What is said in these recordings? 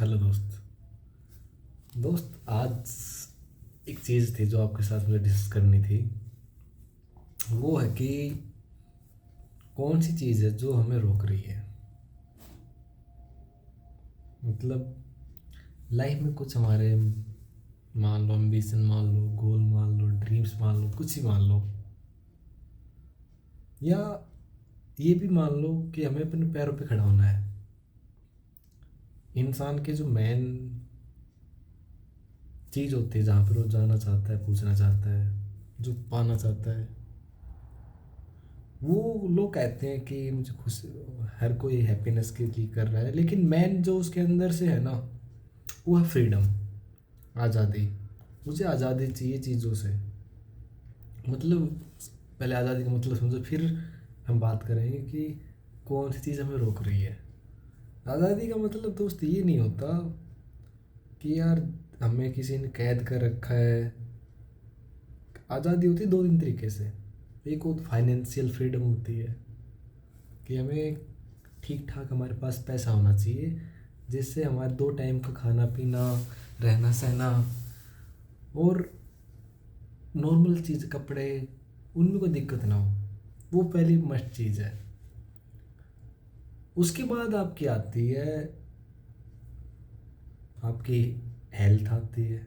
Hello दोस्त। आज एक चीज़ थी जो आपके साथ मुझे डिस्कस करनी थी। वो है कि कौन सी चीज़ है जो हमें रोक रही है। मतलब लाइफ में कुछ हमारे, मान लो एम्बिशन, मान लो गोल, मान लो ड्रीम्स, मान लो कुछ ही मान लो, या ये भी मान लो कि हमें अपने पैरों पे खड़ा होना है। इंसान के जो मेन चीज़ होती है, जहाँ पर वो जाना चाहता है, पूछना चाहता है, जो पाना चाहता है, वो लोग कहते हैं कि मुझे खुश, हर कोई हैप्पीनेस के लिए कर रहा है, लेकिन मैन जो उसके अंदर से है ना, वो है फ्रीडम, आज़ादी। मुझे आज़ादी चाहिए चीज़ों से। मतलब पहले आज़ादी का मतलब समझो, फिर हम बात करेंगे कि कौन सी चीज़ हमें रोक रही है। आज़ादी का मतलब दोस्त ये नहीं होता कि यार हमें किसी ने कैद कर रखा है। आज़ादी होती है दो तीन तरीके से। एक वो फाइनेंशियल फ्रीडम होती है कि हमें ठीक ठाक हमारे पास पैसा होना चाहिए, जिससे हमारे दो टाइम का खाना पीना, रहना सहना और नॉर्मल चीज़, कपड़े, उनमें कोई दिक्कत ना हो। वो पहली मस्ट चीज़ है। उसके बाद आपकी आती है, आपकी हेल्थ आती है।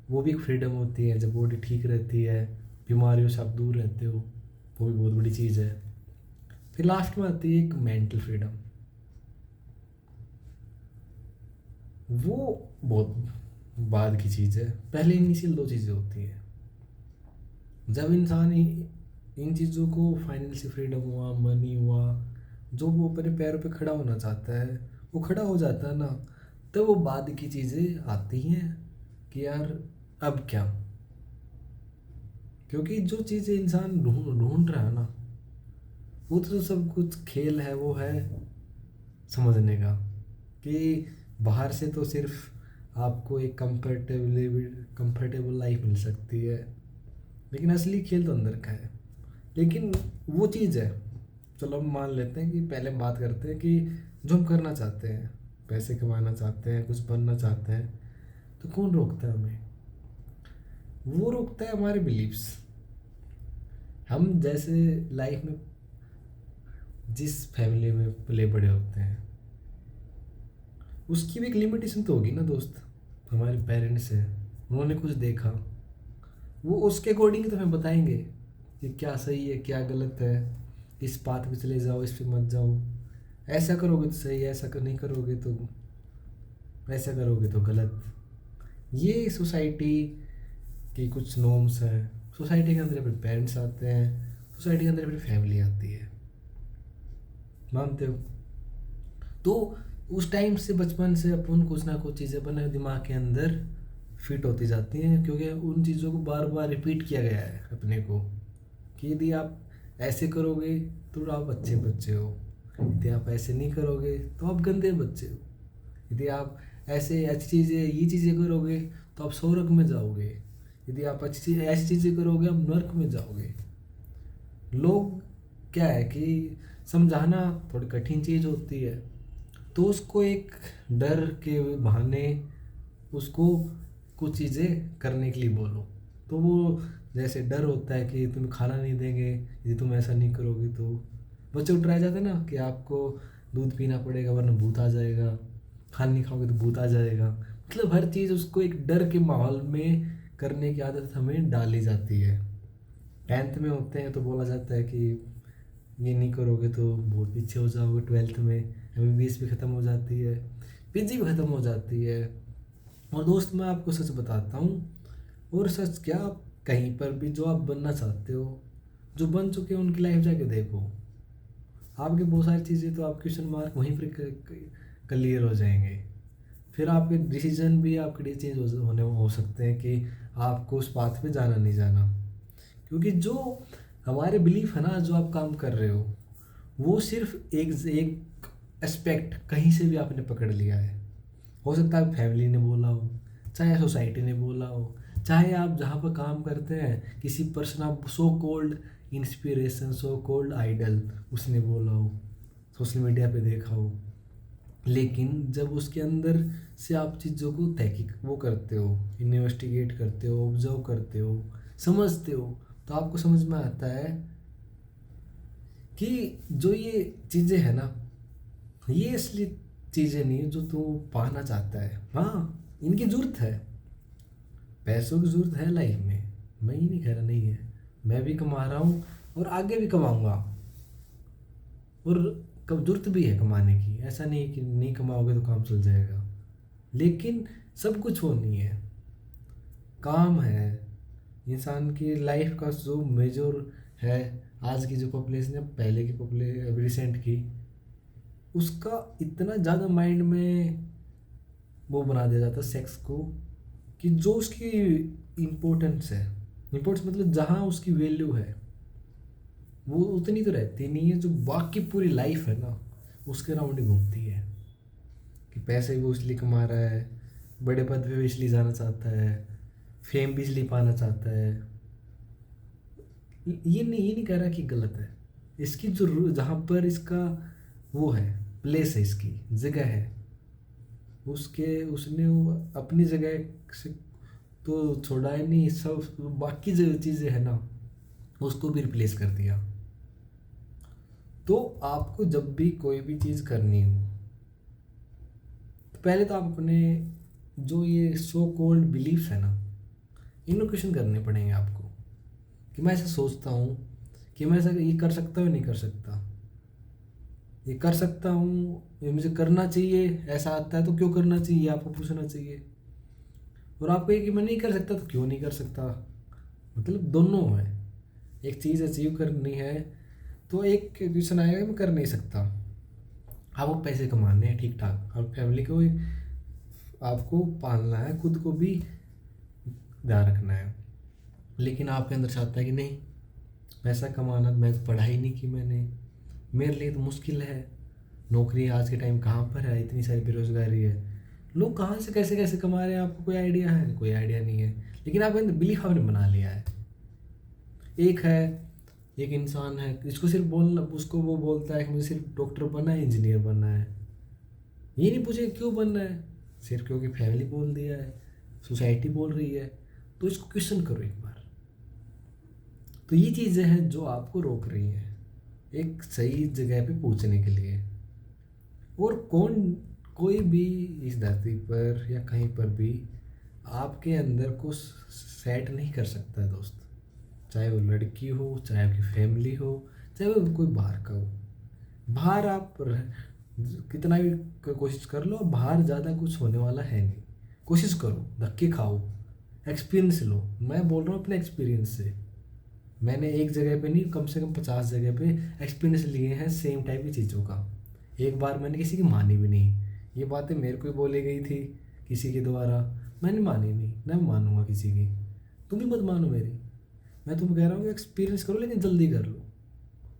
वो भी एक फ्रीडम होती है, जब बॉडी ठीक रहती है, बीमारियों से आप दूर रहते हो, वो भी बहुत बड़ी चीज़ है। फिर लास्ट में आती है एक मेंटल फ्रीडम। वो बहुत बाद की चीज़ है। पहले इनिशियल दो चीज़ें होती हैं। जब इंसान इन चीज़ों को, फाइनेंशियल फ्रीडम हुआ, मनी हुआ, जो वो अपने पैरों पे खड़ा होना चाहता है, वो खड़ा हो जाता है ना, तब वो बाद की चीज़ें आती हैं कि यार अब क्या। क्योंकि जो चीज़ें इंसान ढूंढ ढूंढ रहा है ना, वो तो सब कुछ खेल है, वो है समझने का कि बाहर से तो सिर्फ आपको एक कंफर्टेबल लाइफ मिल सकती है, लेकिन असली खेल तो अंदर का है। लेकिन वो चीज़ है, चलो हम मान लेते हैं कि पहले हम बात करते हैं कि जो हम करना चाहते हैं, पैसे कमाना चाहते हैं, कुछ बनना चाहते हैं, तो कौन रोकता है हमें? वो रोकता है हमारे बिलीव्स। हम जैसे लाइफ में जिस फैमिली में पले बड़े होते हैं, उसकी भी एक लिमिटेशन तो होगी ना दोस्त। हमारे पेरेंट्स हैं, उन्होंने कुछ देखा, वो उसके अकॉर्डिंग तो हमें बताएंगे कि क्या सही है क्या गलत है। इस पाथ पे चले जाओ, इस पे मत जाओ, ऐसा करोगे तो सही है, ऐसा कर नहीं करोगे तो, ऐसा करोगे तो गलत। ये सोसाइटी की कुछ नॉर्म्स हैं। सोसाइटी के अंदर अपने पेरेंट्स आते हैं, सोसाइटी के अंदर अपनी फैमिली आती है, मानते हो? तो उस टाइम से, बचपन से अपन कुछ ना कुछ चीज़ें अपने दिमाग के अंदर फिट होती जाती हैं, क्योंकि उन चीज़ों को बार बार रिपीट किया गया है अपने को कि यदि आप ऐसे करोगे तो आप अच्छे बच्चे हो, यदि आप ऐसे नहीं करोगे तो आप गंदे बच्चे हो, यदि आप ऐसे अच्छी चीज़ें, ये चीज़ें करोगे तो आप स्वर्ग में जाओगे, यदि आप अच्छी ऐसी चीज़ें करोगे आप नर्क में जाओगे। लोग क्या है कि समझाना थोड़ी कठिन चीज़ होती है, तो उसको एक डर के बहाने उसको कुछ चीज़ें करने के लिए बोलो, तो वो जैसे डर होता है कि तुम्हें खाना नहीं देंगे यदि तुम ऐसा नहीं करोगे, तो बच्चे उठ रह जाते हैं ना कि आपको दूध पीना पड़ेगा वरना भूत आ जाएगा, खाना नहीं खाओगे तो भूत आ जाएगा। मतलब हर चीज़ उसको एक डर के माहौल में करने की आदत हमें डाली जाती है। 10th में होते हैं तो बोला जाता है कि ये नहीं करोगे तो बहुत पीछे हो जाओगे। 12th में एमबीबीएस भी ख़त्म हो जाती है, पीजी भी ख़त्म हो जाती है। और दोस्त मैं आपको सच बताता हूँ, और सच क्या, आप कहीं पर भी जो आप बनना चाहते हो, जो बन चुके हैं उनकी लाइफ जाके देखो, आपकी बहुत सारी चीज़ें तो आप क्वेश्चन मार्क वहीं पर क्लियर हो जाएंगे। फिर आपके डिसीजन भी आपके लिए चेंज होने हो सकते हैं कि आपको उस पाथ पे जाना नहीं जाना। क्योंकि जो हमारे बिलीफ है ना, जो आप काम कर रहे हो, वो सिर्फ एक एक एस्पेक्ट कहीं से भी आपने पकड़ लिया है। हो सकता है फैमिली ने बोला हो, चाहे सोसाइटी ने बोला हो, चाहे आप जहाँ पर काम करते हैं किसी पर्सन, आप so called inspiration, so called idol, उसने बोला हो, सोशल मीडिया पे देखा हो, लेकिन जब उसके अंदर से आप चीज़ों को तहकीक वो करते हो, इन्वेस्टिगेट करते हो, ऑब्जर्व करते हो, समझते हो, तो आपको समझ में आता है कि जो ये चीज़ें हैं ना, ये असली चीज़ें नहीं है जो तू पाना चाहता है। हाँ, इनकी ज़रूरत है, पैसों की ज़रूरत है लाइफ में, मैं ये नहीं कह रहा नहीं है। मैं भी कमा रहा हूँ और आगे भी कमाऊँगा, और कब ज़रूरत भी है कमाने की, ऐसा नहीं है कि नहीं कमाओगे तो काम चल जाएगा। लेकिन सब कुछ वो नहीं है, काम है। इंसान की लाइफ का जो मेजर है, आज की जो पॉपुलेशन है, पहले की पॉपुलेशन रिसेंट की, उसका इतना ज़्यादा माइंड में वो बना दिया जाता है सेक्स को, कि जो उसकी इम्पोर्टेंस है, इम्पोर्टेंस मतलब जहाँ उसकी वैल्यू है वो उतनी तो रहती नहीं है, जो बाकी पूरी लाइफ है ना उसके राउंड ही घूमती है। कि पैसे भी वो इसलिए कमा रहा है, बड़े पद पे भी इसलिए जाना चाहता है, फेम भी इसलिए पाना चाहता है। ये नहीं कह रहा कि गलत है, इसकी जो जहाँ पर इसका वो है, प्लेस है, इसकी जगह है, उसके उसने वो अपनी जगह से तो छोड़ा ही नहीं, सब बाकी जो चीज़ें है ना उसको भी रिप्लेस कर दिया। तो आपको जब भी कोई भी चीज़ करनी हो, तो पहले तो आप अपने जो ये सो कॉल्ड बिलीफ्स है ना, इनको क्वेश्चन करने पड़ेंगे आपको। कि मैं ऐसा सोचता हूँ कि मैं ऐसा ये कर सकता हूँ नहीं कर सकता, ये कर सकता हूँ, ये मुझे करना चाहिए, ऐसा आता है तो क्यों करना चाहिए, आपको पूछना चाहिए। और आपको ये कि मैं नहीं कर सकता तो क्यों नहीं कर सकता, मतलब दोनों है। एक चीज़ अचीव करनी है तो एक क्वेश्चन आएगा मैं कर नहीं सकता। आपको पैसे कमाने हैं ठीक ठाक, और फैमिली को आपको पालना है, खुद को भी ध्यान रखना है, लेकिन आपके अंदर चाहता है कि नहीं, पैसा कमाना, मैं तो पढ़ाई नहीं की मैंने, मेरे लिए तो मुश्किल है, नौकरी आज के टाइम कहाँ पर है, इतनी सारी बेरोजगारी है, लोग कहाँ से कैसे कैसे कमा रहे हैं, आपको कोई आइडिया है? कोई आइडिया नहीं है। लेकिन आपके अंदर बिलीफ आपने बना लिया है। एक है, एक इंसान है, इसको सिर्फ बोलना, उसको वो बोलता है कि मुझे सिर्फ डॉक्टर बनना है, इंजीनियर बनना है, ये नहीं पूछे क्यों बनना है, सिर्फ क्योंकि फैमिली बोल दिया है, सोसाइटी बोल रही है। तो इसको क्वेश्चन करो एक बार। तो ये चीज़ें हैं जो आपको रोक रही हैं एक सही जगह पे पहुंचने के लिए। और कोई भी इस धरती पर या कहीं पर भी आपके अंदर को सेट नहीं कर सकता है दोस्त। चाहे वो लड़की हो, चाहे आपकी फैमिली हो, चाहे वो कोई बाहर का हो। बाहर आप कितना भी कोशिश कर लो, बाहर ज़्यादा कुछ होने वाला है नहीं। कोशिश करो, धक्के खाओ, एक्सपीरियंस लो। मैं बोल रहा हूँ अपने एक्सपीरियंस से। मैंने एक जगह पे नहीं, कम से कम 50 जगह पे एक्सपीरियंस लिए हैं सेम टाइप की चीज़ों का। एक बार मैंने किसी की मानी भी नहीं। ये बातें मेरे को ही बोली गई थी किसी के द्वारा, मैंने मानी नहीं, ना मानूंगा किसी की। तुम भी मत मानो मेरी। मैं तुम्हें कह रहा हूँ कि एक्सपीरियंस करो, लेकिन जल्दी कर लो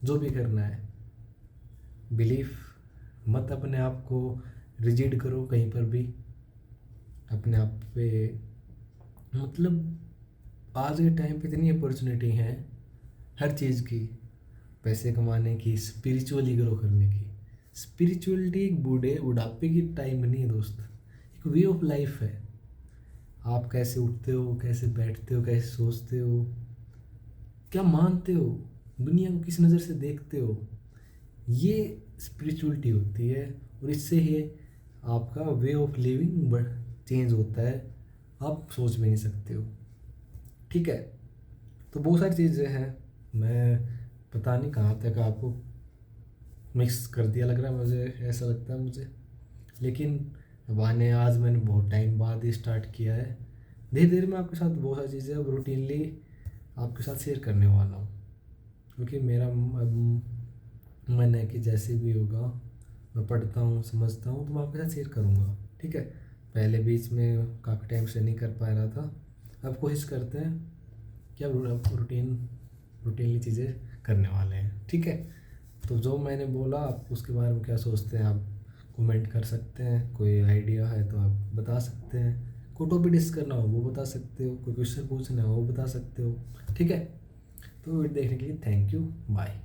जो भी करना है। बिलीफ मत अपने आप को रिजिड करो कहीं पर भी अपने आप पे। मतलब आज के टाइम पे इतनी अपॉर्चुनिटी है हर चीज़ की, पैसे कमाने की, स्पिरिचुअली ग्रो करने की। स्पिरिचुअलिटी एक बुढ़ापे की टाइम नहीं है दोस्त, एक वे ऑफ लाइफ है। आप कैसे उठते हो, कैसे बैठते हो, कैसे सोचते हो, क्या मानते हो, दुनिया को किस नज़र से देखते हो, ये स्पिरिचुअलिटी होती है। और इससे ही आपका वे ऑफ लिविंग चेंज होता है, आप सोच भी नहीं सकते हो। ठीक है, तो बहुत सारी चीज़ें हैं, मैं पता नहीं कहाँ तक आपको मिक्स कर दिया लग रहा है, मुझे ऐसा लगता है मुझे। लेकिन बहाने आज मैंने बहुत टाइम बाद ही स्टार्ट किया है। धीरे धीरे मैं आपके साथ बहुत सारी चीज़ें अब रूटीनली आपके साथ शेयर करने वाला हूँ, क्योंकि मेरा मन है कि जैसे भी होगा, मैं पढ़ता हूँ, समझता हूँ, तो मैं आपके साथ शेयर करूँगा। ठीक है, पहले बीच में काफ़ी टाइम से नहीं कर पा रहा था, अब कोशिश करते हैं कि अब रूटीनली चीज़ें करने वाले हैं। ठीक है, तो जो मैंने बोला आप उसके बारे में क्या सोचते हैं, आप कमेंट कर सकते हैं। कोई आइडिया है तो आप बता सकते हैं, कोई टॉपिक डिस्कस करना हो वो बता सकते हो, कोई क्वेश्चन पूछना हो वो बता सकते हो। ठीक है, तो वीडियो देखने के लिए थैंक यू, बाय।